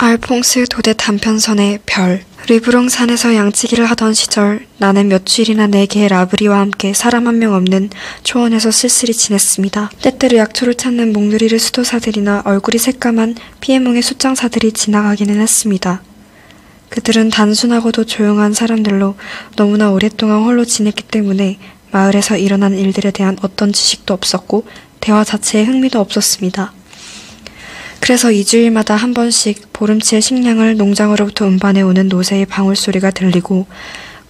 알퐁스 도데 단편선의 별. 르브롱 산에서 양치기를 하던 시절 나는 몇 주일이나 네 개의 라브리와 함께 사람 한 명 없는 초원에서 쓸쓸히 지냈습니다. 때때로 약초를 찾는 목누리를 수도사들이나 얼굴이 새까만 피해몽의 숫장사들이 지나가기는 했습니다. 그들은 단순하고도 조용한 사람들로 너무나 오랫동안 홀로 지냈기 때문에 마을에서 일어난 일들에 대한 어떤 지식도 없었고 대화 자체에 흥미도 없었습니다. 그래서 2주일마다 한 번씩 보름치의 식량을 농장으로부터 운반해오는 노새의 방울소리가 들리고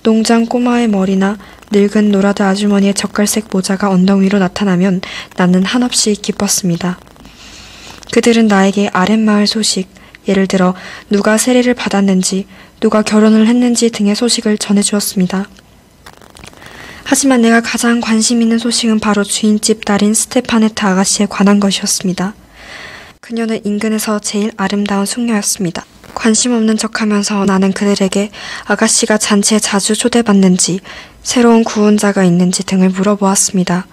농장 꼬마의 머리나 늙은 노라드 아주머니의 젓갈색 모자가 언덕 위로 나타나면 나는 한없이 기뻤습니다. 그들은 나에게 아랫마을 소식, 예를 들어 누가 세례를 받았는지, 누가 결혼을 했는지 등의 소식을 전해주었습니다. 하지만 내가 가장 관심 있는 소식은 바로 주인집 딸인 스테파네타 아가씨에 관한 것이었습니다. 그녀는 인근에서 제일 아름다운 숙녀였습니다. 관심 없는 척하면서 나는 그들에게 아가씨가 잔치에 자주 초대받는지, 새로운 구혼자가 있는지 등을 물어보았습니다.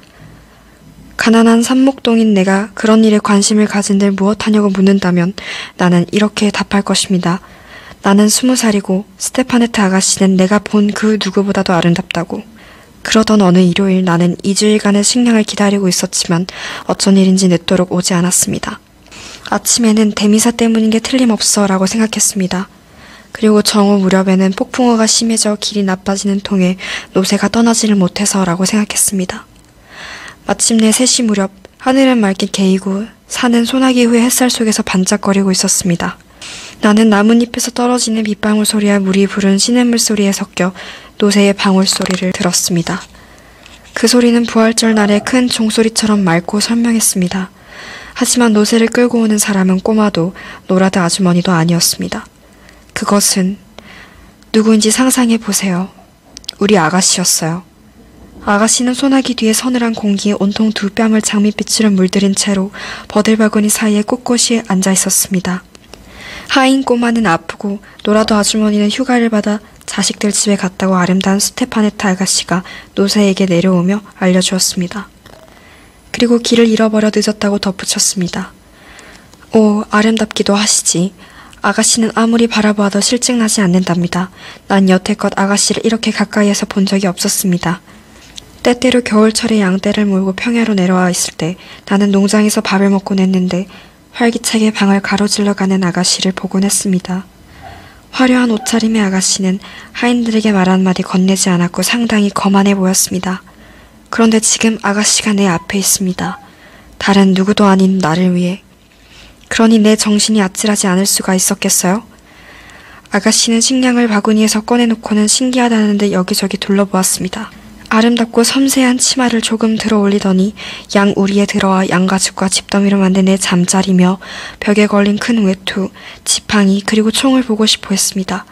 가난한 산목동인 내가 그런 일에 관심을 가진들 무엇하냐고 묻는다면 나는 이렇게 답할 것입니다. 나는 20살이고 스테파네타 아가씨는 내가 본 그 누구보다도 아름답다고. 그러던 어느 일요일 나는 2주일간의 식량을 기다리고 있었지만 어쩐 일인지 늦도록 오지 않았습니다. 아침에는 대미사 때문인 게 틀림없어 라고 생각했습니다. 그리고 정오 무렵에는 폭풍우가 심해져 길이 나빠지는 통에 노새가 떠나지를 못해서 라고 생각했습니다. 마침내 3시 무렵 하늘은 맑게 개이고 산은 소나기 후의 햇살 속에서 반짝거리고 있었습니다. 나는 나뭇잎에서 떨어지는 빗방울 소리와 물이 부른 시냇물 소리에 섞여 노새의 방울 소리를 들었습니다. 그 소리는 부활절 날의 큰 종소리처럼 맑고 선명했습니다. 하지만 노새를 끌고 오는 사람은 꼬마도 노라드 아주머니도 아니었습니다. 그것은 누구인지 상상해 보세요. 우리 아가씨였어요. 아가씨는 소나기 뒤에 서늘한 공기에 온통 두 뺨을 장밋빛으로 물들인 채로 버들바구니 사이에 꼿꼿이 앉아 있었습니다. 하인 꼬마는 아프고 노라드 아주머니는 휴가를 받아 자식들 집에 갔다고 아름다운 스테파네타 아가씨가 노새에게 내려오며 알려주었습니다. 그리고 길을 잃어버려 늦었다고 덧붙였습니다. 오, 아름답기도 하시지. 아가씨는 아무리 바라보아도 실증나지 않는답니다. 난 여태껏 아가씨를 이렇게 가까이에서 본 적이 없었습니다. 때때로 겨울철에 양떼를 몰고 평야로 내려와 있을 때 나는 농장에서 밥을 먹곤 했는데 활기차게 방을 가로질러 가는 아가씨를 보곤 했습니다. 화려한 옷차림의 아가씨는 하인들에게 말 한마디 건네지 않았고 상당히 거만해 보였습니다. 그런데 지금 아가씨가 내 앞에 있습니다. 다른 누구도 아닌 나를 위해. 그러니 내 정신이 아찔하지 않을 수가 있었겠어요? 아가씨는 식량을 바구니에서 꺼내놓고는 신기하다는 듯 여기저기 둘러보았습니다. 아름답고 섬세한 치마를 조금 들어 올리더니 양 우리에 들어와 양가죽과 집더미로 만든 내 잠자리며 벽에 걸린 큰 외투, 지팡이 그리고 총을 보고 싶어 했습니다.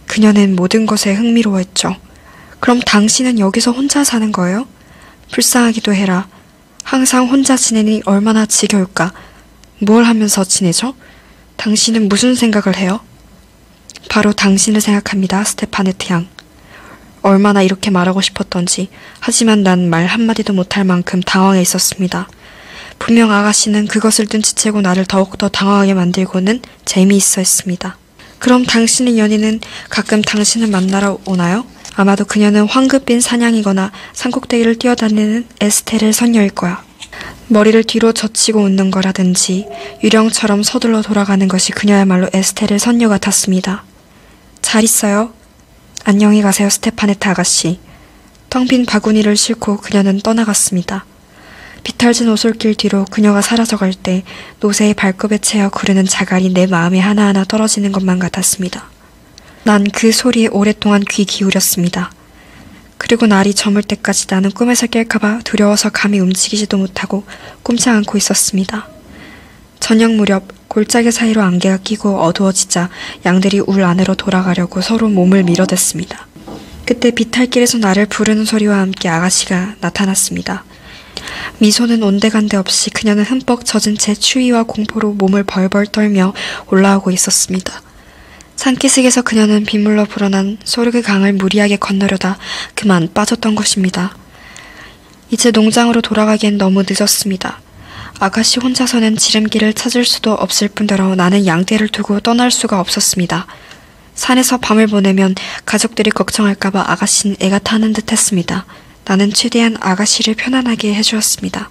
그녀는 모든 것에 흥미로워했죠. 그럼 당신은 여기서 혼자 사는 거예요? 불쌍하기도 해라. 항상 혼자 지내니 얼마나 지겨울까. 뭘 하면서 지내죠? 당신은 무슨 생각을 해요? 바로 당신을 생각합니다, 스테파네트 양. 얼마나 이렇게 말하고 싶었던지. 하지만 난 말 한마디도 못할 만큼 당황해 있었습니다. 분명 아가씨는 그것을 눈치채고 나를 더욱더 당황하게 만들고는 재미있어 했습니다. 그럼 당신의 연인은 가끔 당신을 만나러 오나요? 아마도 그녀는 황급빈 사냥이거나 산꼭대기를 뛰어다니는 에스테르 선녀일 거야. 머리를 뒤로 젖히고 웃는 거라든지 유령처럼 서둘러 돌아가는 것이 그녀야말로 에스테르 선녀 같았습니다. 잘 있어요. 안녕히 가세요, 스테파네타 아가씨. 텅 빈 바구니를 싣고 그녀는 떠나갔습니다. 비탈진 오솔길 뒤로 그녀가 사라져갈 때 노새의 발급에 채여 구르는 자갈이 내 마음에 하나하나 떨어지는 것만 같았습니다. 난 그 소리에 오랫동안 귀 기울였습니다. 그리고 날이 저물 때까지 나는 꿈에서 깰까봐 두려워서 감히 움직이지도 못하고 꿈치 않고 있었습니다. 저녁 무렵 골짜기 사이로 안개가 끼고 어두워지자 양들이 울 안으로 돌아가려고 서로 몸을 밀어댔습니다. 그때 비탈길에서 나를 부르는 소리와 함께 아가씨가 나타났습니다. 미소는 온데간데 없이 그녀는 흠뻑 젖은 채 추위와 공포로 몸을 벌벌 떨며 올라오고 있었습니다. 산기슭에서 그녀는 빗물로 불어난 소르그 강을 무리하게 건너려다 그만 빠졌던 것입니다. 이제 농장으로 돌아가기엔 너무 늦었습니다. 아가씨 혼자서는 지름길을 찾을 수도 없을 뿐더러 나는 양떼를 두고 떠날 수가 없었습니다. 산에서 밤을 보내면 가족들이 걱정할까봐 아가씨는 애가 타는 듯 했습니다. 나는 최대한 아가씨를 편안하게 해주었습니다.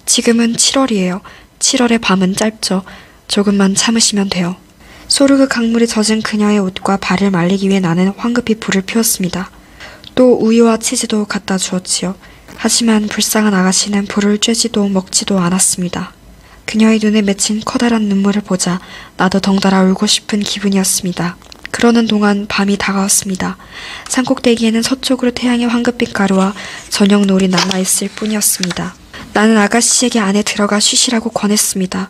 지금은 7월이에요. 7월의 밤은 짧죠. 조금만 참으시면 돼요. 소르그 강물에 젖은 그녀의 옷과 발을 말리기 위해 나는 황급히 불을 피웠습니다. 또 우유와 치즈도 갖다 주었지요. 하지만 불쌍한 아가씨는 불을 쬐지도 먹지도 않았습니다. 그녀의 눈에 맺힌 커다란 눈물을 보자 나도 덩달아 울고 싶은 기분이었습니다. 그러는 동안 밤이 다가왔습니다. 산꼭대기에는 서쪽으로 태양의 황급빛 가루와 저녁 노을이 남아있을 뿐이었습니다. 나는 아가씨에게 안에 들어가 쉬시라고 권했습니다.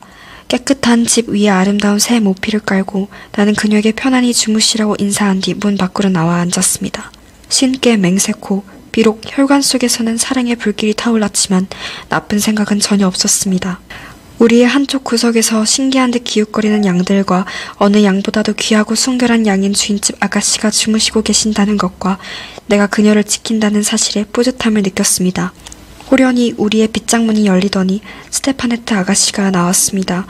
깨끗한 집 위에 아름다운 새 모피를 깔고 나는 그녀에게 편안히 주무시라고 인사한 뒤 문 밖으로 나와 앉았습니다. 신께 맹세코 비록 혈관 속에서는 사랑의 불길이 타올랐지만 나쁜 생각은 전혀 없었습니다. 우리의 한쪽 구석에서 신기한 듯 기웃거리는 양들과 어느 양보다도 귀하고 순결한 양인 주인집 아가씨가 주무시고 계신다는 것과 내가 그녀를 지킨다는 사실에 뿌듯함을 느꼈습니다. 호련히 우리의 빗장문이 열리더니 스테파네트 아가씨가 나왔습니다.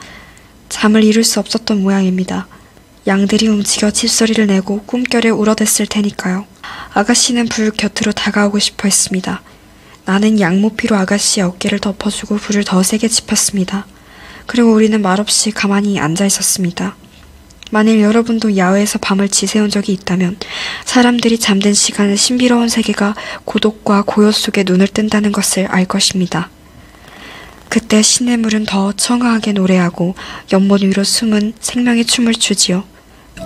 잠을 이룰 수 없었던 모양입니다. 양들이 움직여 짖소리를 내고 꿈결에 울어댔을 테니까요. 아가씨는 불 곁으로 다가오고 싶어 했습니다. 나는 양모피로 아가씨의 어깨를 덮어주고 불을 더 세게 지폈습니다. 그리고 우리는 말없이 가만히 앉아 있었습니다. 만일 여러분도 야외에서 밤을 지새운 적이 있다면 사람들이 잠든 시간에 신비로운 세계가 고독과 고요 속에 눈을 뜬다는 것을 알 것입니다. 그때 시냇물은 더 청아하게 노래하고 연못 위로 숨은 생명의 춤을 추지요.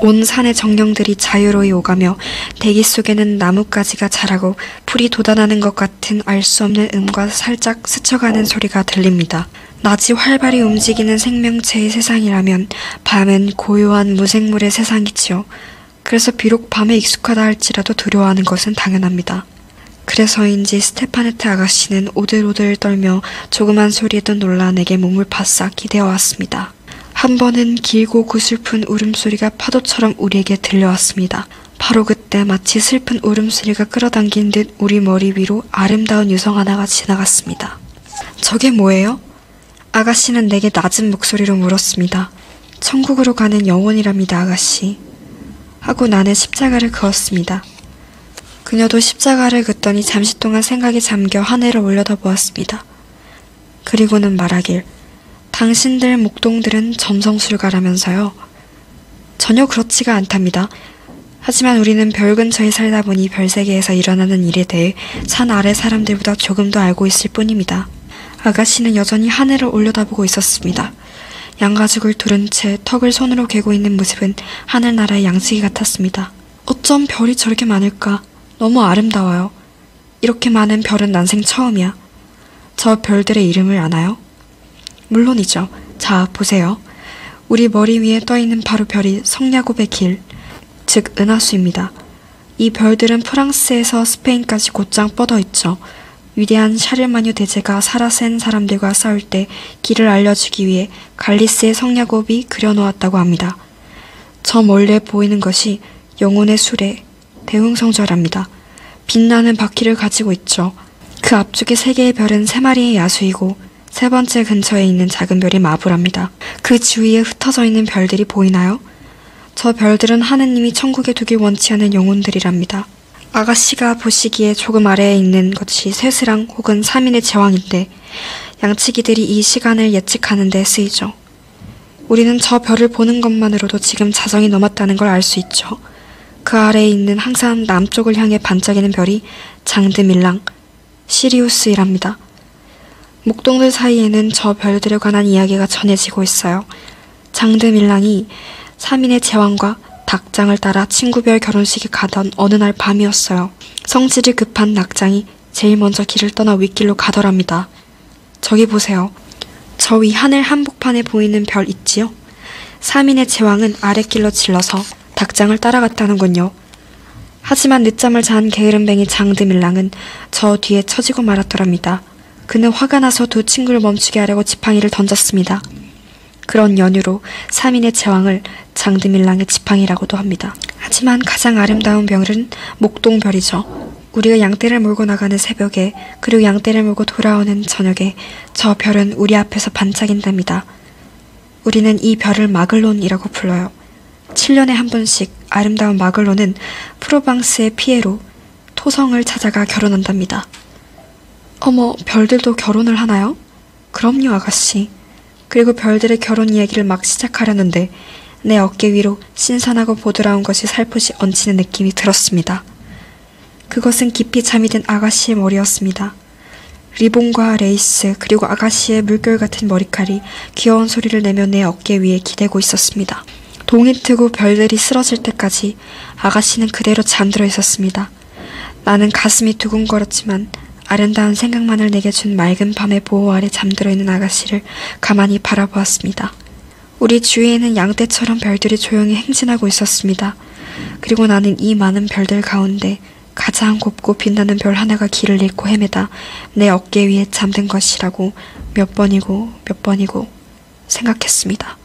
온 산의 정령들이 자유로이 오가며 대기 속에는 나뭇가지가 자라고 풀이 돋아나는 것 같은 알 수 없는 음과 살짝 스쳐가는 소리가 들립니다. 낮이 활발히 움직이는 생명체의 세상이라면 밤은 고요한 무생물의 세상이지요. 그래서 비록 밤에 익숙하다 할지라도 두려워하는 것은 당연합니다. 그래서인지 스테파네트 아가씨는 오들오들 떨며 조그만 소리에도 놀라 내게 몸을 바싹 기대어 왔습니다. 한 번은 길고 구슬픈 울음소리가 파도처럼 우리에게 들려왔습니다. 바로 그때 마치 슬픈 울음소리가 끌어당긴 듯 우리 머리 위로 아름다운 유성 하나가 지나갔습니다. 저게 뭐예요? 아가씨는 내게 낮은 목소리로 물었습니다. 천국으로 가는 영혼이랍니다, 아가씨. 하고 나는 십자가를 그었습니다. 그녀도 십자가를 긋더니 잠시 동안 생각에 잠겨 하늘을 올려다보았습니다. 그리고는 말하길, 당신들 목동들은 점성술가라면서요. 전혀 그렇지가 않답니다. 하지만 우리는 별 근처에 살다 보니 별세계에서 일어나는 일에 대해 산 아래 사람들보다 조금 더 알고 있을 뿐입니다. 아가씨는 여전히 하늘을 올려다보고 있었습니다. 양가죽을 두른 채 턱을 손으로 괴고 있는 모습은 하늘나라의 양치기 같았습니다. 어쩜 별이 저렇게 많을까? 너무 아름다워요. 이렇게 많은 별은 난생 처음이야. 저 별들의 이름을 아나요? 물론이죠. 자, 보세요. 우리 머리 위에 떠있는 바로 별이 성야곱의 길, 즉 은하수입니다. 이 별들은 프랑스에서 스페인까지 곧장 뻗어 있죠. 위대한 샤르마뉴 대제가 사라센 사람들과 싸울 때 길을 알려주기 위해 갈리스의 성야곱이 그려놓았다고 합니다. 저 멀리에 보이는 것이 영혼의 수레, 대웅성절합니다. 빛나는 바퀴를 가지고 있죠. 그 앞쪽의 세 개의 별은 세 마리의 야수이고 세 번째 근처에 있는 작은 별이 마부랍니다. 그 주위에 흩어져 있는 별들이 보이나요? 저 별들은 하느님이 천국에 두길 원치 않은 영혼들이랍니다. 아가씨가 보시기에 조금 아래에 있는 것이 쇠스랑 혹은 3인의 제왕인데 양치기들이 이 시간을 예측하는 데 쓰이죠. 우리는 저 별을 보는 것만으로도 지금 자정이 넘었다는 걸 알 수 있죠. 그 아래에 있는 항상 남쪽을 향해 반짝이는 별이 장드밀랑, 시리우스이랍니다. 목동들 사이에는 저 별들에 관한 이야기가 전해지고 있어요. 장드밀랑이 3인의 제왕과 닭장을 따라 친구별 결혼식에 가던 어느 날 밤이었어요. 성질이 급한 낙장이 제일 먼저 길을 떠나 윗길로 가더랍니다. 저기 보세요. 저 위 하늘 한복판에 보이는 별 있지요? 3인의 제왕은 아랫길로 질러서 닭장을 따라갔다는군요. 하지만 늦잠을 잔 게으름뱅이 장드밀랑은 저 뒤에 처지고 말았더랍니다. 그는 화가 나서 두 친구를 멈추게 하려고 지팡이를 던졌습니다. 그런 연유로 3인의 제왕을 장드밀랑의 지팡이라고도 합니다. 하지만 가장 아름다운 별은 목동별이죠. 우리가 양떼를 몰고 나가는 새벽에 그리고 양떼를 몰고 돌아오는 저녁에 저 별은 우리 앞에서 반짝인답니다. 우리는 이 별을 마글론이라고 불러요. 7년에 한 번씩 아름다운 마글론은 프로방스의 피에로 토성을 찾아가 결혼한답니다. 어머, 별들도 결혼을 하나요? 그럼요, 아가씨. 그리고 별들의 결혼 이야기를 막 시작하려는데 내 어깨 위로 신선하고 보드라운 것이 살포시 얹히는 느낌이 들었습니다. 그것은 깊이 잠이 든 아가씨의 머리였습니다. 리본과 레이스 그리고 아가씨의 물결 같은 머리칼이 귀여운 소리를 내며 내 어깨 위에 기대고 있었습니다. 동이 트고 별들이 쓰러질 때까지 아가씨는 그대로 잠들어 있었습니다. 나는 가슴이 두근거렸지만 아름다운 생각만을 내게 준 맑은 밤의 보호 아래 잠들어 있는 아가씨를 가만히 바라보았습니다. 우리 주위에는 양떼처럼 별들이 조용히 행진하고 있었습니다. 그리고 나는 이 많은 별들 가운데 가장 곱고 빛나는 별 하나가 길을 잃고 헤매다 내 어깨 위에 잠든 것이라고 몇 번이고 생각했습니다.